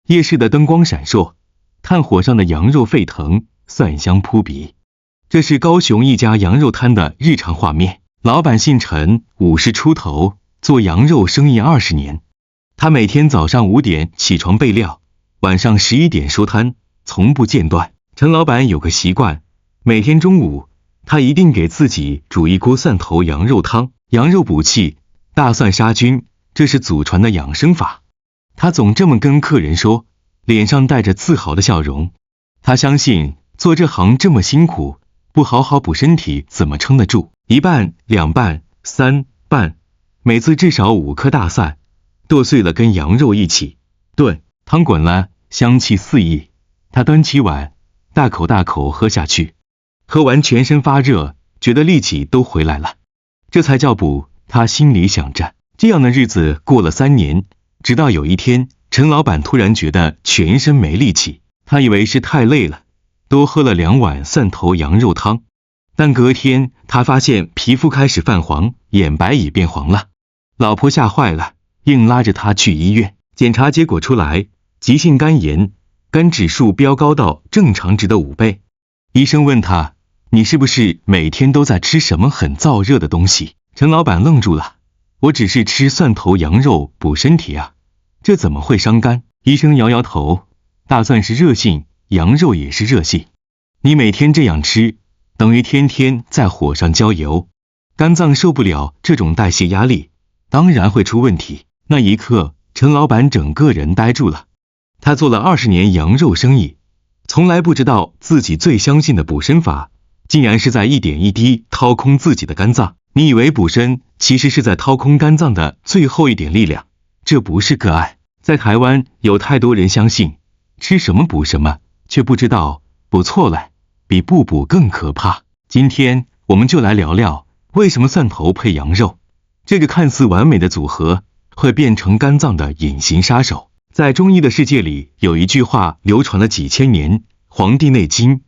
夜市的灯光闪烁，炭火上的羊肉沸腾，蒜香扑鼻。这是高雄一家羊肉摊的日常画面。老板姓陈，50出头，做羊肉生意20年。他每天早上5点起床备料，晚上11点收摊，从不间断。陈老板有个习惯，每天中午他一定给自己煮一锅蒜头羊肉汤，羊肉补气，大蒜杀菌，这是祖传的养生法。他总这么跟客人说，脸上带着自豪的笑容。他相信做这行这么辛苦，不好好补身体怎么撑得住？1瓣、2瓣、3瓣，每次至少5颗大蒜，剁碎了跟羊肉一起炖，汤滚了，香气四溢。他端起碗，大口大口喝下去，喝完全身发热，觉得力气都回来了，这才叫补。他心里想着。这样的日子过了3年，直到有一天，陈老板突然觉得全身没力气，他以为是太累了，多喝了2碗蒜头羊肉汤。但隔天他发现皮肤开始泛黄，眼白也变黄了。老婆吓坏了，硬拉着他去医院。检查结果出来，急性肝炎，肝指数飙高到正常值的5倍。医生问他，你是不是每天都在吃什么很燥热的东西？陈老板愣住了，我只是吃蒜头羊肉补身体啊，这怎么会伤肝？医生摇摇头，大蒜是热性，羊肉也是热性，你每天这样吃，等于天天在火上浇油，肝脏受不了这种代谢压力，当然会出问题。那一刻，陈老板整个人呆住了。他做了20年羊肉生意，从来不知道自己最相信的补身法，竟然是在一点一滴掏空自己的肝脏。你以为补身，其实是在掏空肝脏的最后一点力量，这不是个案。在台湾有太多人相信吃什么补什么，却不知道补错了比不补更可怕。今天我们就来聊聊，为什么蒜头配羊肉这个看似完美的组合会变成肝脏的隐形杀手。在中医的世界里，有一句话流传了几千年，《黄帝内经·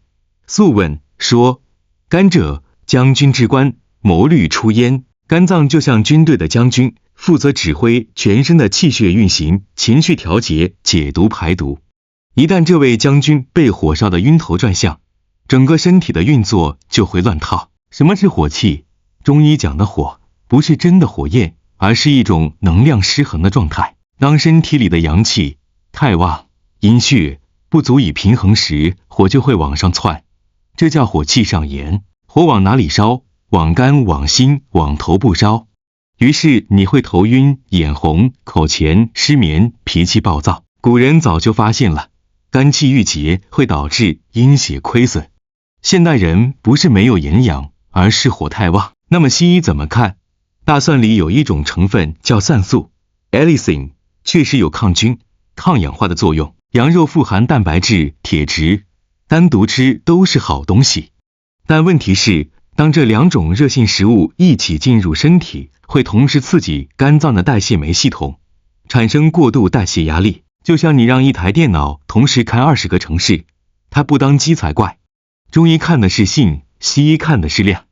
素问》说，肝者，将军之官，谋虑出焉。肝脏就像军队的将军，负责指挥全身的气血运行、情绪调节、解毒排毒。一旦这位将军被火烧得晕头转向，整个身体的运作就会乱套。什么是火气？中医讲的火，不是真的火焰，而是一种能量失衡的状态。当身体里的阳气太旺，阴血不足以平衡时，火就会往上窜，这叫火气上炎。火往哪里烧？往肝、往心、往头部烧。于是你会头晕、眼红、口乾、失眠、脾气暴躁。古人早就发现了，肝气郁结会导致阴血亏损。现代人不是没有营养，而是火太旺。那么西医怎么看？大蒜里有一种成分叫蒜素 allicin， 确实有抗菌、抗氧化的作用。羊肉富含蛋白质、铁质，单独吃都是好东西。但问题是，当这2种热性食物一起进入身体，会同时刺激肝脏的代谢酶系统，产生过度代谢压力。就像你让一台电脑同时开20个程式，它不当机才怪。中医看的是性，西医看的是量，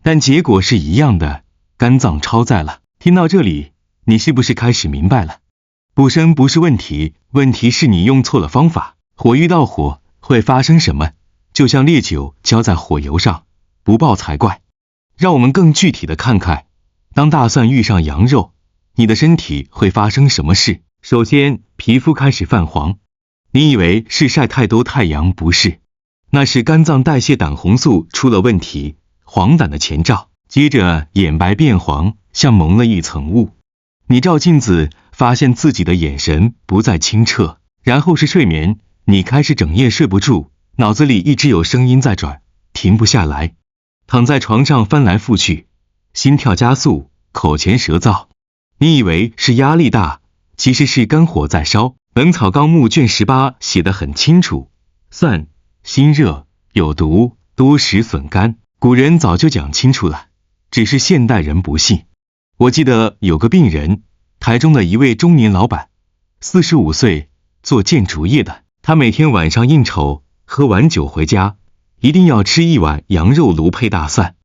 但结果是一样的，肝脏超载了。听到这里，你是不是开始明白了？补身不是问题，问题是你用错了方法。火遇到火会发生什么？就像烈酒浇在火油上，不爆才怪。让我们更具体的看看，当大蒜遇上羊肉，你的身体会发生什么事？首先，皮肤开始泛黄。你以为是晒太多太阳，不是，那是肝脏代谢胆红素出了问题，黄疸的前兆。接着眼白变黄，像蒙了一层雾。你照镜子，发现自己的眼神不再清澈。然后是睡眠，你开始整夜睡不住，脑子里一直有声音在转，停不下来。躺在床上翻来覆去，心跳加速，口乾舌燥。你以为是压力大，其实是肝火在烧。本草纲目卷18写得很清楚，蒜辛热有毒，多食损肝。古人早就讲清楚了，只是现代人不信。我记得有个病人，台中的一位中年老板，45岁，做建筑业的。他每天晚上应酬，喝完酒回家，一定要吃1碗羊肉炉配大蒜。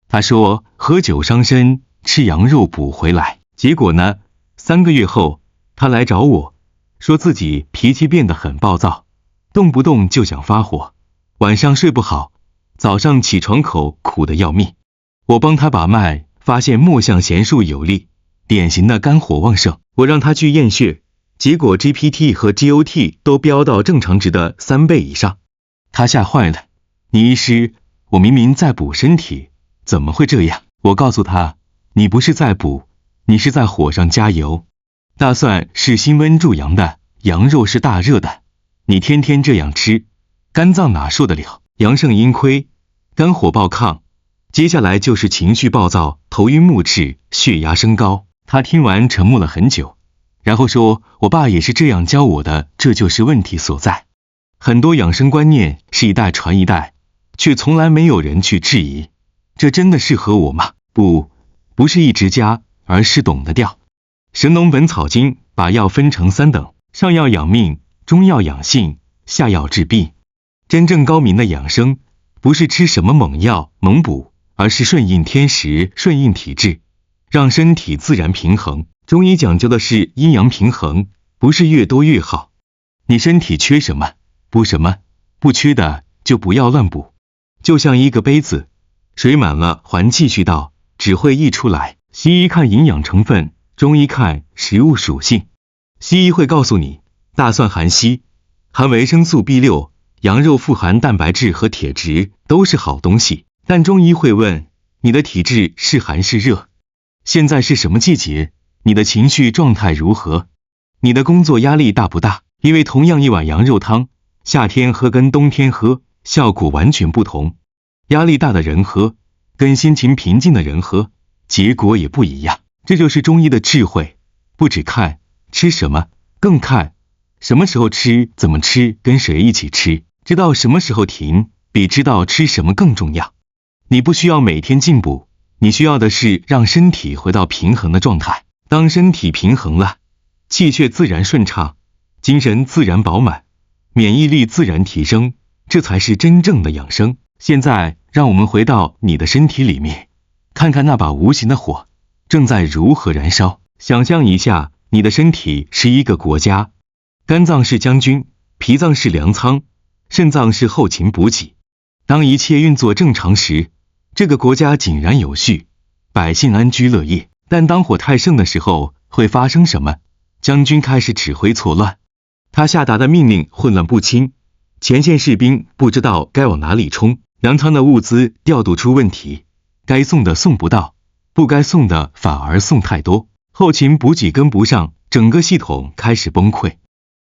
他说喝酒伤身，吃羊肉补回来。结果呢，3个月后他来找我说自己脾气变得很暴躁，动不动就想发火，晚上睡不好，早上起床口苦得要命。我帮他把脉，发现墨象弦数有力，典型的肝火旺盛。我让他去验血，结果 GPT 和 GOT 都飙到正常值的3倍以上。他吓坏了，倪医师，我明明在补身体，怎么会这样？我告诉他，你不是在补，你是在火上加油。大蒜是辛温助阳的，羊肉是大热的，你天天这样吃，肝脏哪受得了？阳盛阴亏，肝火暴亢，接下来就是情绪暴躁，头晕目赤，血压升高。他听完沉默了很久，然后说，我爸也是这样教我的，这就是问题所在。很多养生观念是一代传一代，却从来没有人去质疑，这真的适合我吗？不是一直加，而是懂得掉。神农本草经把药分成3等，上药养命，中药养性，下药治病。真正高明的养生，不是吃什么猛药猛补，而是顺应天时，顺应体质，让身体自然平衡。中医讲究的是阴阳平衡，不是越多越好。你身体缺什么，补什么，不缺的就不要乱补。就像一个杯子，水满了还继续倒，只会溢出来。西医看营养成分，中医看食物属性。西医会告诉你，大蒜含硒，含维生素 B6， 羊肉富含蛋白质和铁质，都是好东西。但中医会问，你的体质是寒是热？现在是什么季节？你的情绪状态如何？你的工作压力大不大？因为同样一碗羊肉汤，夏天喝跟冬天喝，效果完全不同。压力大的人喝，跟心情平静的人喝，结果也不一样。这就是中医的智慧，不只看吃什么，更看什么时候吃，怎么吃，跟谁一起吃。知道什么时候停，比知道吃什么更重要。你不需要每天进补，你需要的是让身体回到平衡的状态。当身体平衡了，气血自然顺畅，精神自然饱满，免疫力自然提升，这才是真正的养生。现在让我们回到你的身体里面，看看那把无形的火正在如何燃烧。想象一下，你的身体是一个国家，肝脏是将军，脾脏是粮仓，肾脏是后勤补给。当一切运作正常时，这个国家井然有序，百姓安居乐业。但当火太盛的时候，会发生什么？将军开始指挥错乱，他下达的命令混乱不清，前线士兵不知道该往哪里冲，粮仓的物资调度出问题，该送的送不到，不该送的反而送太多，后勤补给跟不上，整个系统开始崩溃。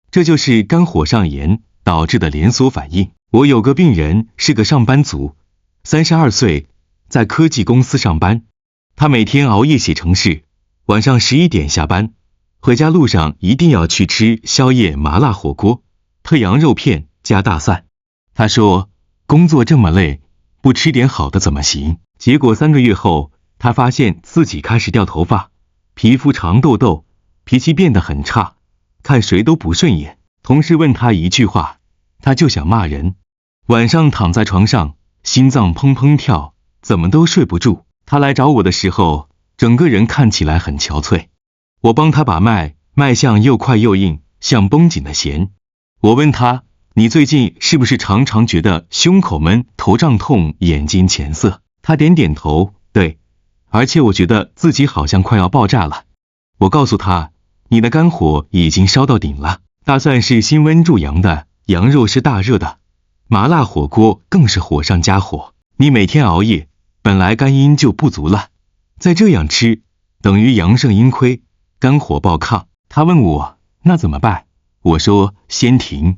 这就是肝火上炎导致的连锁反应。我有个病人是个上班族，32岁，在科技公司上班，他每天熬夜写程式，晚上11点下班，回家路上一定要去吃宵夜麻辣火锅，配羊肉片加大蒜。他说，工作这么累，不吃点好的怎么行？结果3个月后，他发现自己开始掉头发，皮肤长痘痘，脾气变得很差，看谁都不顺眼。同事问他一句话，他就想骂人。晚上躺在床上，心脏砰砰跳，怎么都睡不住。他来找我的时候，整个人看起来很憔悴。我帮他把脉，脉象又快又硬，像绷紧的弦。我问他，你最近是不是常常觉得胸口闷、头胀痛、眼睛前涩？他点点头，对，而且我觉得自己好像快要爆炸了。我告诉他，你的肝火已经烧到顶了。大蒜是辛温助阳的，羊肉是大热的，麻辣火锅更是火上加火。你每天熬夜，本来肝阴就不足了，再这样吃，等于阳盛阴亏，肝火暴亢。他问我，那怎么办？我说，先停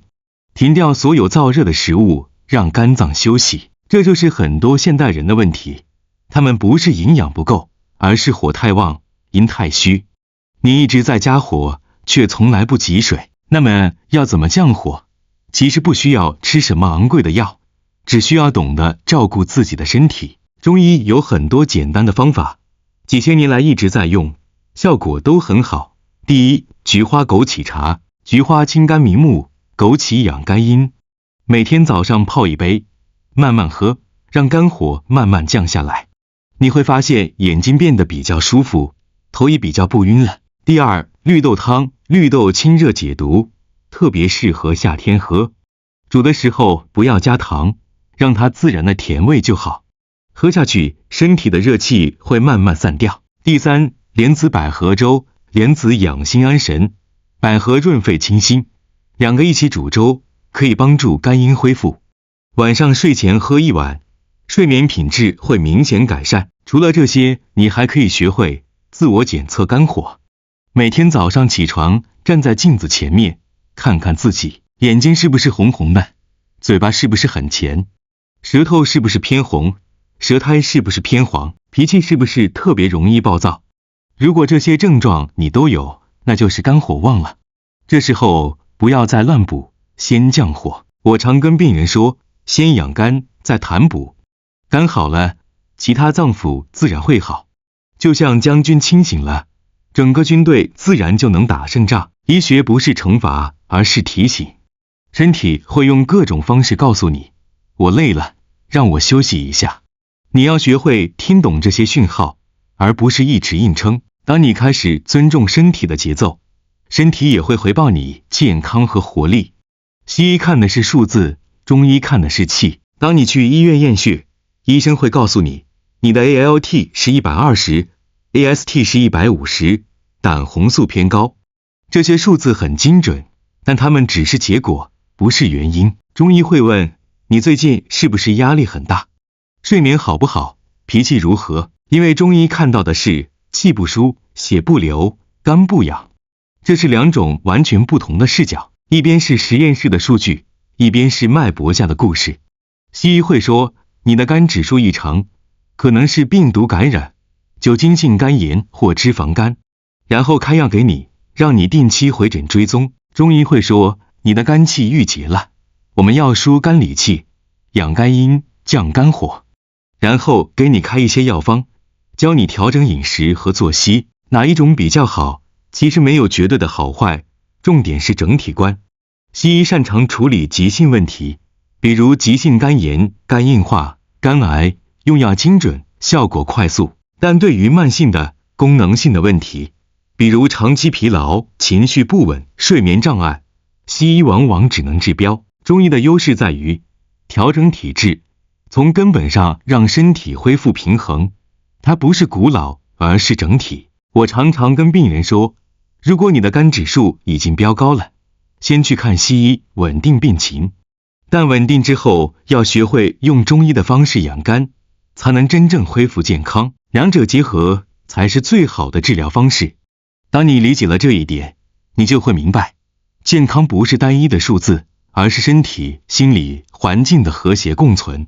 掉所有燥热的食物，让肝脏休息。这就是很多现代人的问题，他们不是营养不够，而是火太旺，阴太虚。你一直在加火，却从来不及水。那么要怎么降火？其实不需要吃什么昂贵的药，只需要懂得照顾自己的身体。中医有很多简单的方法，几千年来一直在用，效果都很好。第一，菊花枸杞茶。菊花清肝明目，枸杞养肝阴。每天早上泡一杯，慢慢喝，让肝火慢慢降下来。你会发现眼睛变得比较舒服，头也比较不晕了。第二，绿豆汤。绿豆清热解毒，特别适合夏天喝。煮的时候不要加糖，让它自然的甜味就好。喝下去，身体的热气会慢慢散掉。第三，莲子百合粥。莲子养心安神，百合润肺清心，两个一起煮粥，可以帮助肝阴恢复。晚上睡前喝1碗，睡眠品质会明显改善。除了这些，你还可以学会自我检测肝火。每天早上起床，站在镜子前面，看看自己，眼睛是不是红红的，嘴巴是不是很甜，舌头是不是偏红，舌苔是不是偏黄，脾气是不是特别容易暴躁。如果这些症状你都有，那就是肝火旺了。这时候不要再乱补，先降火。我常跟病人说，先养肝，再谈补。肝好了，其他脏腑自然会好。就像将军清醒了，整个军队自然就能打胜仗。医学不是惩罚，而是提醒。身体会用各种方式告诉你，我累了，让我休息一下。你要学会听懂这些讯号，而不是一直硬撑。当你开始尊重身体的节奏，身体也会回报你健康和活力。西医看的是数字，中医看的是气。当你去医院验血，医生会告诉你，你的 ALT 是120， AST 是150，胆红素偏高。这些数字很精准，但它们只是结果，不是原因。中医会问，你最近是不是压力很大？睡眠好不好？脾气如何？因为中医看到的是气不舒、血不流、肝不养，这是两种完全不同的视角，一边是实验室的数据，一边是脉搏下的故事。西医会说，你的肝指数异常，可能是病毒感染、酒精性肝炎或脂肪肝，然后开药给你，让你定期回诊追踪。中医会说，你的肝气郁结了，我们要疏肝理气，养肝阴，降肝火，然后给你开一些药方，教你调整饮食和作息，哪一种比较好？其实没有绝对的好坏，重点是整体观。西医擅长处理急性问题，比如急性肝炎、肝硬化、肝癌，用药精准，效果快速。但对于慢性的、功能性的问题，比如长期疲劳、情绪不稳、睡眠障碍，西医往往只能治标。中医的优势在于调整体质，从根本上让身体恢复平衡。它不是古老，而是整体。我常常跟病人说，如果你的肝指数已经飙高了，先去看西医稳定病情，但稳定之后要学会用中医的方式养肝，才能真正恢复健康。两者结合才是最好的治疗方式。当你理解了这一点，你就会明白，健康不是单一的数字，而是身体、心理、环境的和谐共存。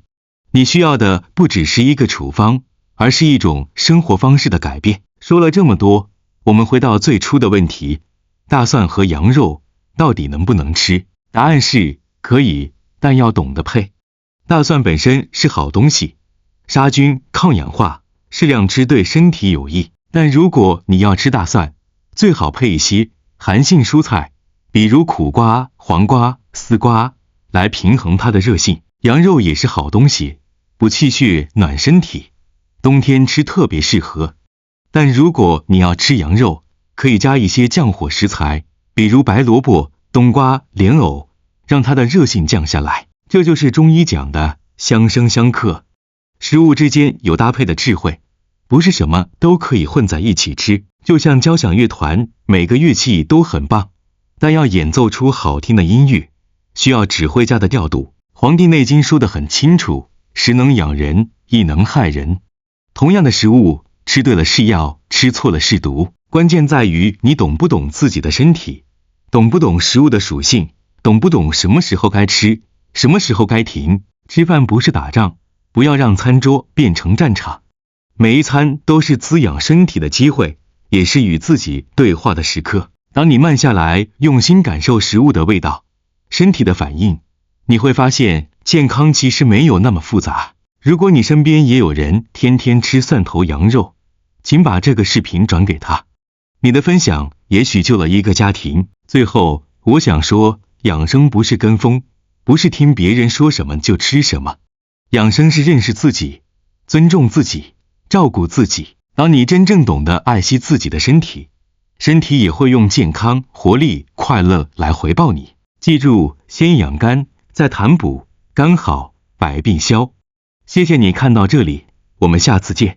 你需要的不只是一个处方，而是一种生活方式的改变。说了这么多，我们回到最初的问题，大蒜和羊肉到底能不能吃？答案是可以，但要懂得配。大蒜本身是好东西，杀菌、抗氧化，适量吃对身体有益。但如果你要吃大蒜，最好配一些寒性蔬菜，比如苦瓜、黄瓜、丝瓜，来平衡它的热性。羊肉也是好东西，补气血、暖身体，冬天吃特别适合。但如果你要吃羊肉，可以加一些降火食材，比如白萝卜、冬瓜、莲藕，让它的热性降下来。这就是中医讲的相生相克，食物之间有搭配的智慧，不是什么都可以混在一起吃。就像交响乐团，每个乐器都很棒，但要演奏出好听的音乐，需要指挥家的调度。黄帝内经说得很清楚，食能养人，亦能害人。同样的食物，吃对了是药，吃错了是毒。关键在于你懂不懂自己的身体，懂不懂食物的属性，懂不懂什么时候该吃，什么时候该停。吃饭不是打仗，不要让餐桌变成战场。每一餐都是滋养身体的机会，也是与自己对话的时刻。当你慢下来，用心感受食物的味道，身体的反应，你会发现健康其实没有那么复杂。如果你身边也有人天天吃蒜头羊肉，请把这个视频转给他，你的分享也许救了一个家庭。最后，我想说，养生不是跟风，不是听别人说什么就吃什么，养生是认识自己，尊重自己，照顾自己。当你真正懂得爱惜自己的身体，身体也会用健康、活力、快乐来回报你。记住，先养肝，再痰补，肝好百病消。谢谢你看到这里，我们下次见。